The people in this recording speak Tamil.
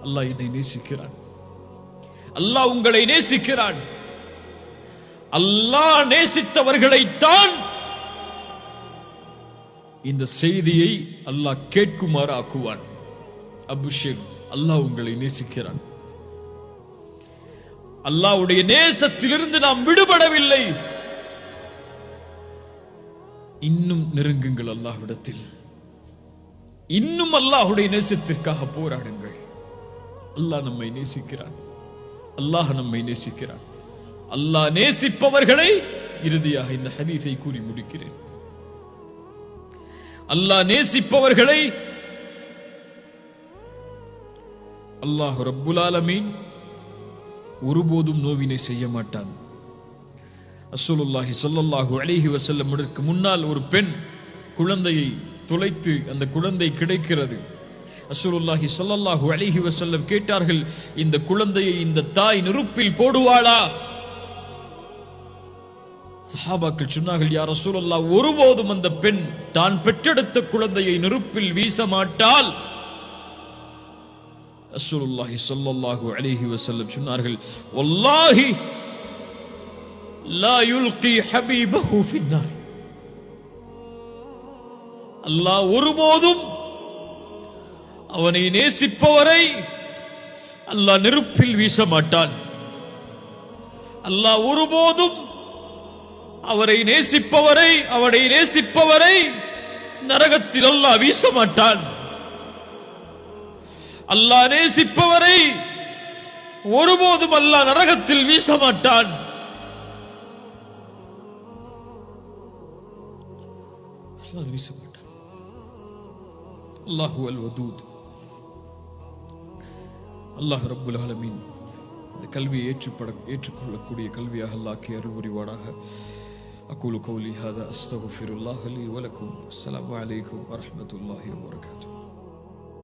அல்லாஹ் என்னை நேசிக்கிறான், அல்லாஹ் உங்களை நேசிக்கிறான். அல்லாஹ் நேசித்தவர்களைத்தான் இந்த செய்தியை அல்லாஹ் கேட்குமாறு ஆக்குவான். அபிஷேக், அல்லாஹ் உங்களை நேசிக்கிறான். அல்லாஹ்வுடைய நேசத்திலிருந்து நாம் விடுபடவில்லை. இன்னும் நெருங்குங்கள் அல்லாஹ்விடத்தில், இன்னும் அல்லாஹ்வுடைய நேசத்திற்காக போராடுங்கள். அல்லாஹ் நம்மை நேசிக்கிறான், அல்லாஹ் நம்மை நேசிக்கிறான். அல்லாஹ் நேசிப்பவர்களை, இறுதியாக இந்த ஹதீஸை கூறி முடிக்கிறேன், அல்லாஹ் நேசிப்பவர்களை அல்லாஹ் ரப்புல் ஆலமீன் ஒருபோதும் நோவினை செய்ய மாட்டான். ரசூலுல்லாஹி ஸல்லல்லாஹு அலைஹி வஸல்லம் முன்னால் ஒரு பெண் குழந்தையை தொலைத்து அந்த குழந்தை கிடைக்கிறது. ரசூலுல்லாஹி ஸல்லல்லாஹு அலைஹி வஸல்லம் கேட்டார்கள், இந்த குழந்தையை இந்த தாய் நெருப்பில் போடுவாளா? சஹாபாக்கள் சொன்னார்கள், யா ரசூலல்லாஹ், ஒருபோதும் அந்த பெண் தான் பெற்றெடுத்த குழந்தையை நெருப்பில் வீச மாட்டாள். ரசூலுல்லாஹி ஸல்லல்லாஹு அலைஹி வஸல்லம் சொன்னார்கள், வல்லாஹி லா யுல்கி ஹபீபஹு ஃபின்னார். அல்லாஹ் ஒருபோதும் அவனை நேசிப்பவரை அல்லாஹ் நெருப்பில் வீச மாட்டான். அல்லாஹ் ஒருபோதும் அவரை நேசிப்பவரை நரகத்தில் அல்லாஹ் வீச மாட்டான். அல்லாஹ் நேசிப்பவரை ஒருபோதும் அல்லாஹ் நரகத்தில் வீச மாட்டான். வீச மாட்டான். அல்லாஹு அல் வதூத். அல்லாஹ் ரப்புல் ஆலமீன் இந்த கல்வியை ஏற்றுக்கொள்ளக்கூடிய கல்வியாக அல்லாஹ் அருள் புரிவானாக. أقول قولي هذا أستغفر الله لي ولكم. السلام عليكم ورحمة الله وبركاته.